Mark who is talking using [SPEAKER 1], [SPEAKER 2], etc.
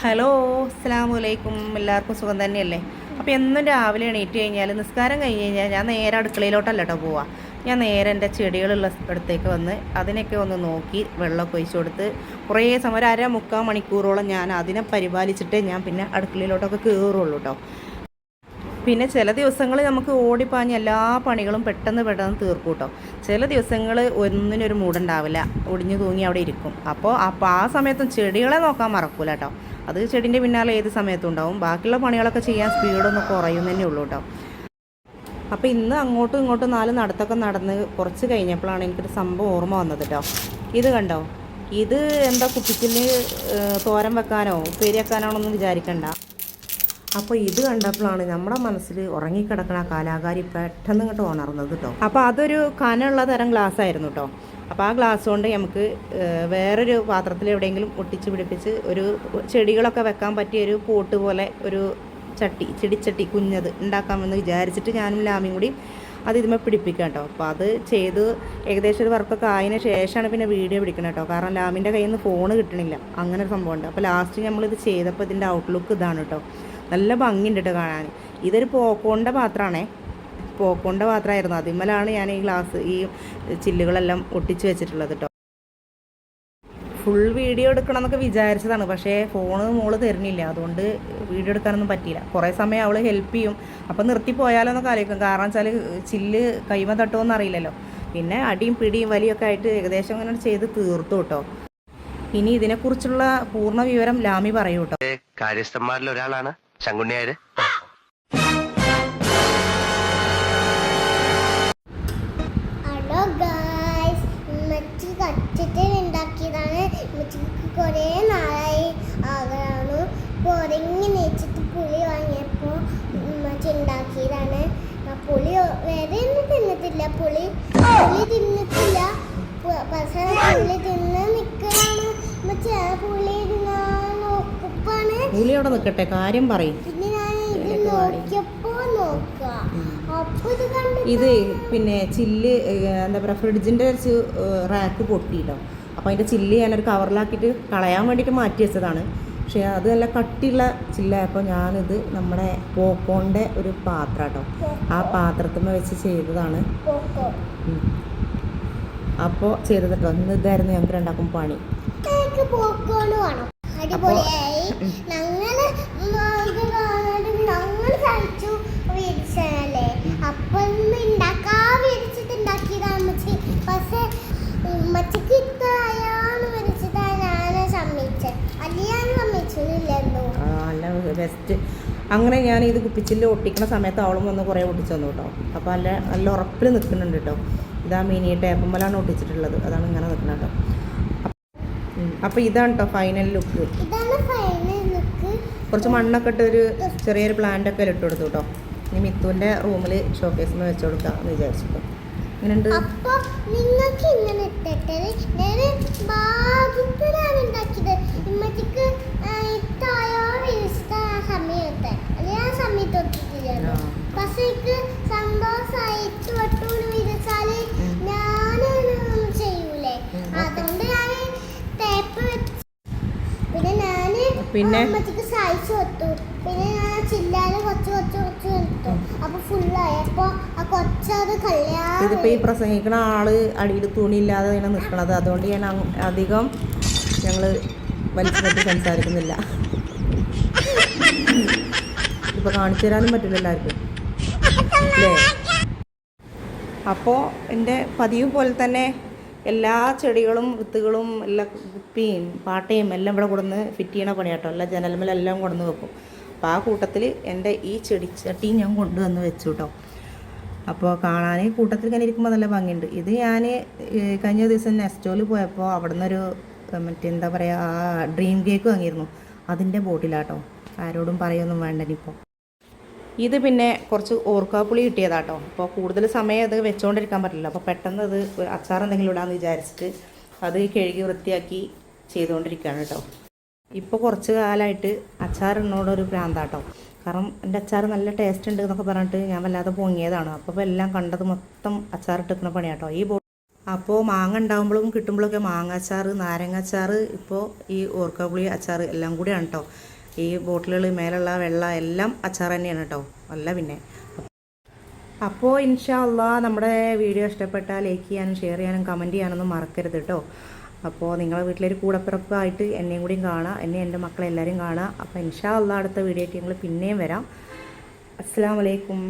[SPEAKER 1] Hello, അസ്സലാമു അലൈക്കും. എല്ലാവർക്കും സുഖം തന്നെയല്ലേ? അപ്പോൾ എന്നും രാവിലെ എണീറ്റ് കഴിഞ്ഞാൽ നിസ്കാരം കഴിഞ്ഞ് കഴിഞ്ഞാൽ ഞാൻ നേരെ അടുക്കളയിലോട്ടല്ല കേട്ടോ പോവാം. ഞാൻ നേരെ എൻ്റെ ചെടികളുള്ള ഇടത്തേക്ക് വന്ന് അതിനൊക്കെ ഒന്ന് നോക്കി വെള്ളമൊക്കെ ഒഴിച്ചു കൊടുത്ത് കുറേ സമയം ഒരു മുക്കാൽ മണിക്കൂറോളം ഞാൻ അതിനെ പരിപാലിച്ചിട്ടേ ഞാൻ പിന്നെ അടുക്കളയിലോട്ടൊക്കെ കയറുള്ളൂ കേട്ടോ. പിന്നെ ചില ദിവസങ്ങൾ നമുക്ക് ഓടിപ്പാഞ്ഞ് എല്ലാ പണികളും പെട്ടെന്ന് തീർക്കും കേട്ടോ. ചില ദിവസങ്ങൾ ഒന്നിനൊരു മൂടുണ്ടാവില്ല, ഒടിഞ്ഞു തൂങ്ങി അവിടെ ഇരിക്കും. അപ്പോൾ ആ സമയത്തും ചെടികളെ നോക്കാൻ മറക്കൂല കേട്ടോ. അത് ചെടീൻ്റെ പിന്നാലെ ഏത് സമയത്തും ഉണ്ടാവും. ബാക്കിയുള്ള പണികളൊക്കെ ചെയ്യാൻ സ്പീഡൊന്ന് കുറയും തന്നെ ഉള്ളൂ കേട്ടോ. അപ്പോൾ ഇന്ന് അങ്ങോട്ടും ഇങ്ങോട്ടും 4 നടത്തൊക്കെ നടന്ന് കുറച്ച് കഴിഞ്ഞപ്പോഴാണ് എനിക്കൊരു സംഭവം ഓർമ്മ വന്നത് കേട്ടോ. ഇത് കണ്ടോ, ഇത് എന്താ കുപ്പിച്ചില് തോരൻ വെക്കാനോ ഉപ്പേരി വെക്കാനാണോ ഒന്നും വിചാരിക്കണ്ട. അപ്പോൾ ഇത് കണ്ടപ്പോഴാണ് നമ്മുടെ മനസ്സിൽ ഉറങ്ങിക്കിടക്കണ കാലാകാരി പെട്ടെന്ന് ഇങ്ങോട്ട് ഉണർന്നത് കേട്ടോ. അപ്പോൾ അതൊരു കനമുള്ള തരം ഗ്ലാസ് ആയിരുന്നു കേട്ടോ. അപ്പോൾ ആ ഗ്ലാസ് കൊണ്ട് നമുക്ക് വേറൊരു പാത്രത്തിൽ എവിടെയെങ്കിലും ഒട്ടിച്ച് പിടിപ്പിച്ച് ഒരു ചെടികളൊക്കെ വെക്കാൻ പറ്റിയ ഒരു പോട്ട് പോലെ ഒരു ചെടിച്ചട്ടി കുഞ്ഞത് ഉണ്ടാക്കാമെന്ന് വിചാരിച്ചിട്ട് ഞാനും ലാമിയും കൂടി അത് ഇതുമേ പിടിപ്പിക്കാം കേട്ടോ. അപ്പോൾ അത് ചെയ്ത് ഏകദേശം ഒരു വർക്കൊക്കെ ആയതിനു ശേഷമാണ് പിന്നെ വീഡിയോ പിടിക്കണം കേട്ടോ. കാരണം ലാമിൻ്റെ കയ്യിൽ നിന്ന് ഫോണ് കിട്ടണില്ല, അങ്ങനെ ഒരു സംഭവമുണ്ട്. അപ്പോൾ ലാസ്റ്റ് നമ്മളിത് ചെയ്തപ്പോൾ ഇതിൻ്റെ ഔട്ട്ലുക്ക് ഇതാണ് കേട്ടോ. നല്ല ഭംഗിയുണ്ട് കേട്ടോ കാണാൻ. ഇതൊരു പോക്കോണ്ട പാത്രമായിരുന്നു. അതിന്മേലാണ് ഞാൻ ഈ ഗ്ലാസ് ഈ ചില്ലുകളെല്ലാം ഒട്ടിച്ച് വെച്ചിട്ടുള്ളത് കേട്ടോ. ഫുൾ വീഡിയോ എടുക്കണം എന്നൊക്കെ വിചാരിച്ചതാണ്, പക്ഷേ ഫോണ് മോള് തരുന്നില്ല, അതുകൊണ്ട് വീഡിയോ എടുക്കാനൊന്നും പറ്റിയില്ല. കുറേ സമയം അവൾ ഹെൽപ്പ് ചെയ്യും. അപ്പം നിർത്തിപ്പോയാലോ എന്നൊക്കെ ആലോചിക്കും. കാരണം വെച്ചാൽ ചില്ല് കൈമ തട്ടുമോയെന്ന് അറിയില്ലല്ലോ. പിന്നെ അടിയും പിടിയും വലിയൊക്കെ ആയിട്ട് ഏകദേശം അങ്ങനെ ചെയ്ത് തീർത്തു കേട്ടോ. ഇനി ഇതിനെക്കുറിച്ചുള്ള പൂർണ്ണ വിവരം ലാമി പറയൂ കേട്ടോ.
[SPEAKER 2] കാര്യസ്ഥന്മാരിൽ ഒരാളാണ് ശങ്കുണ്ണിയാര്.
[SPEAKER 3] ഹലോ ഗായ്സ്, ഉമ്മച്ചി കച്ചിട്ട് ഉണ്ടാക്കിയതാണ്. ഉമ്മച്ചിക്ക് കുറേ നാളായി ആകാണ്. പുറങ്ങി നെച്ചിട്ട് പുളി വാങ്ങിയപ്പോൾ ഉമ്മച്ചി ഉണ്ടാക്കിയതാണ്. ആ പുളി വേറെ ഒന്നും തിന്നിട്ടില്ല, പുളി തിന്നിട്ടില്ല. പക്ഷേ പുളി തിന്ന് നിൽക്കലാണ് ഉമ്മച്ചി. ആ പുളി ഉപ്പാണ്.
[SPEAKER 1] പുളി അവിടെ നിൽക്കട്ടെ, കാര്യം പറയും.
[SPEAKER 3] പിന്നെ ഞാൻ ഇത് നോക്കിയപ്പോൾ
[SPEAKER 1] ഇത് പിന്നെ ചില്ല് എന്താ പറയുക, ഫ്രിഡ്ജിൻ്റെ ഒരു റാക്ക് പൊട്ടിയിട്ടോ. അപ്പോൾ അതിൻ്റെ ചില്ല് ഞാനൊരു കവറിലാക്കിയിട്ട് കളയാൻ വേണ്ടിയിട്ട് മാറ്റി വെച്ചതാണ്. പക്ഷേ അത് നല്ല കട്ടിയുള്ള ചില്ലായപ്പോൾ ഞാനിത് നമ്മുടെ പോക്കോൻ്റെ ഒരു പാത്രം കേട്ടോ, ആ പാത്രത്തിൽ വെച്ച് ചെയ്തതാണ്. അപ്പോൾ ചെയ്തത് കേട്ടോ. ഇന്ന് ഇതായിരുന്നു ഞങ്ങൾക്ക് രണ്ടാക്കും പണി.
[SPEAKER 3] അടിപൊളിയായി. ഞങ്ങള് കഴിച്ചു വിരിച്ചല്ലേ. അപ്പം വിരിച്ചിട്ട് ഉണ്ടാക്കിയതാണ് ഉമ്മച്ചി. പക്ഷെ ഉമ്മച്ചിക്ക് ഇത്ര അയാള് വിരിച്ചിട്ടാ ഞാൻ സമ്മതിച്ചത്. അല്ലാണ് സമ്മതിച്ചില്ലല്ലോ.
[SPEAKER 1] നല്ല ബെസ്റ്റ്. അങ്ങനെ ഞാൻ ഇത് കുപ്പിച്ചില് ഒട്ടിക്കുന്ന സമയത്ത് അവളും വന്ന് കുറേ ഒട്ടിച്ചു തന്നു കേട്ടോ. അപ്പോൾ നല്ല ഉറപ്പിൽ നിൽക്കുന്നുണ്ട് കേട്ടോ. ഇതാ മിനി ടേപ്പുമ്മലാണ് ഒട്ടിച്ചിട്ടുള്ളത്, അതാണ് ഇങ്ങനെ നിൽക്കുന്നത് കേട്ടോ. അപ്പോൾ ഇതാണ് കേട്ടോ ഫൈനൽ ലുക്ക്. കുറച്ച് മണ്ണൊക്കെ ഇട്ട് ഒരു ചെറിയൊരു പ്ലാന്റൊക്കെ ഇട്ട് കൊടുത്തു കേട്ടോ. ഇനി മിത്തുവിൻ്റെ റൂമിൽ ഷോക്കേസിൽ വെച്ച് കൊടുക്കാം എന്ന് വിചാരിച്ചിട്ടോ. ഇങ്ങനെയുണ്ട്.
[SPEAKER 3] അപ്പോൾ നിങ്ങൾക്ക് ഇങ്ങനെ ഇട്ടിട്ട് ഞാൻ ഭാഗ്യത്തിലാണ് ഉണ്ടാക്കിയത്. ഉമ്മച്ചിക്ക് സമയത്ത് അല്ലെങ്കിൽ ആ സമയത്ത് ഒട്ടിട്ടില്ലല്ലോ. പക്ഷേ എനിക്ക് സന്തോഷമായി. തൊട്ടൂന്ന് വിരിച്ചാൽ ഞാനൊന്നും ചെയ്യൂലേ, അതുകൊണ്ട് ഞാൻ ടേപ്പ് വെച്ച് പിന്നെ അമ്മച്ചിക്ക് സഹായിച്ചു കൊടുത്തു. പിന്നെ ഞാൻ ചില്ലാന് കുറച്ച് എടുത്തു. അപ്പൊ ഫുള്ളായി. അപ്പൊ ആ കൊച്ചത് കല്യാണം.
[SPEAKER 1] ഇതിപ്പോ ഈ പ്രസംഗിക്കുന്ന ആള് അടിയിൽ തുണിയില്ലാതെ ഇങ്ങനെ നിൽക്കണത്, അതുകൊണ്ട് ഞാൻ അധികം ഞങ്ങള് വലിച്ചു സംസാരിക്കുന്നില്ല. ഇപ്പൊ കാണിച്ചു തരാനും പറ്റില്ല എല്ലാവർക്കും അല്ലേ. അപ്പോൾ എൻ്റെ പതിവ് പോലെ തന്നെ എല്ലാ ചെടികളും വിത്തുകളും എല്ലാ കുപ്പിയും പാട്ടയും എല്ലാം ഇവിടെ കൊടുന്ന് ഫിറ്റ് ചെയ്യണ പണി കേട്ടോ. എല്ലാ ജനൽമേലെല്ലാം കൊണ്ടുവന്ന് വെക്കും. അപ്പോൾ ആ കൂട്ടത്തിൽ എൻ്റെ ഈ ചെടിച്ചട്ടി ഞാൻ കൊണ്ടുവന്ന് വെച്ചു കേട്ടോ. അപ്പോൾ കാണാൻ കൂട്ടത്തിൽ ഇങ്ങനെ ഇരിക്കുമ്പോൾ നല്ല ഭംഗിയുണ്ട്. ഇത് ഞാൻ കഴിഞ്ഞ ദിവസം നെസ്റ്റോയിൽ പോയപ്പോൾ അവിടെ നിന്നൊരു മറ്റെന്താ പറയുക, ഡ്രീം കേക്ക് വാങ്ങിയിരുന്നു. അതിൻ്റെ ബോട്ടിലാട്ടോ. ആരോടും പറയൊന്നും വേണ്ട ഇനിയിപ്പോൾ. ഇത് പിന്നെ കുറച്ച് ഓർക്കാപ്പുളി കിട്ടിയതാട്ടോ. അപ്പോൾ കൂടുതൽ സമയം അത് വെച്ചുകൊണ്ടിരിക്കാൻ പറ്റില്ല. അപ്പോൾ പെട്ടെന്ന് അത് അച്ചാർ എന്തെങ്കിലും ഇടാമെന്ന് വിചാരിച്ചിട്ട് അത് കഴുകി വൃത്തിയാക്കി ചെയ്തുകൊണ്ടിരിക്കുകയാണ് കേട്ടോ. ഇപ്പോൾ കുറച്ച് കാലമായിട്ട് അച്ചാറിനോടൊരു ഭ്രാന്താട്ടോ. കാരണം എൻ്റെ അച്ചാർ നല്ല ടേസ്റ്റ് ഉണ്ട് എന്നൊക്കെ പറഞ്ഞിട്ട് ഞാൻ വല്ലാതെ പൊങ്ങിയതാണ്. അപ്പോൾ എല്ലാം കണ്ടത് മൊത്തം അച്ചാറിട്ടിരിക്കുന്ന പണിയാട്ടോ. അപ്പോൾ മാങ്ങ ഉണ്ടാകുമ്പോഴും കിട്ടുമ്പോഴൊക്കെ മാങ്ങ അച്ചാർ, നാരങ്ങ അച്ചാർ, ഇപ്പോൾ ഈ ഓർക്കപ്പുളി അച്ചാർ എല്ലാം കൂടിയാണ് കേട്ടോ. ഈ ബോട്ടിലുകൾ മേലുള്ള വെള്ള എല്ലാം അച്ചാർ തന്നെയാണ് കേട്ടോ. അല്ല പിന്നെ അപ്പോൾ ഇൻഷാ അള്ളാ നമ്മുടെ വീഡിയോ ഇഷ്ടപ്പെട്ടാൽ ലൈക്ക് ചെയ്യാനും ഷെയർ ചെയ്യാനും കമൻറ്റ് ചെയ്യാനൊന്നും മറക്കരുത് കേട്ടോ. അപ്പോൾ നിങ്ങളെ വീട്ടിലൊരു കൂടപ്പിറപ്പായിട്ട് എന്നെയും കൂടിയും കാണാം, എന്നെ എൻ്റെ മക്കളെല്ലാവരും കാണാം. അപ്പോൾ ഇൻഷാ അള്ളാ അടുത്ത വീഡിയോ ആയിട്ട് ഞങ്ങൾ പിന്നെയും വരാം. അസ്സലാമു അലൈക്കും.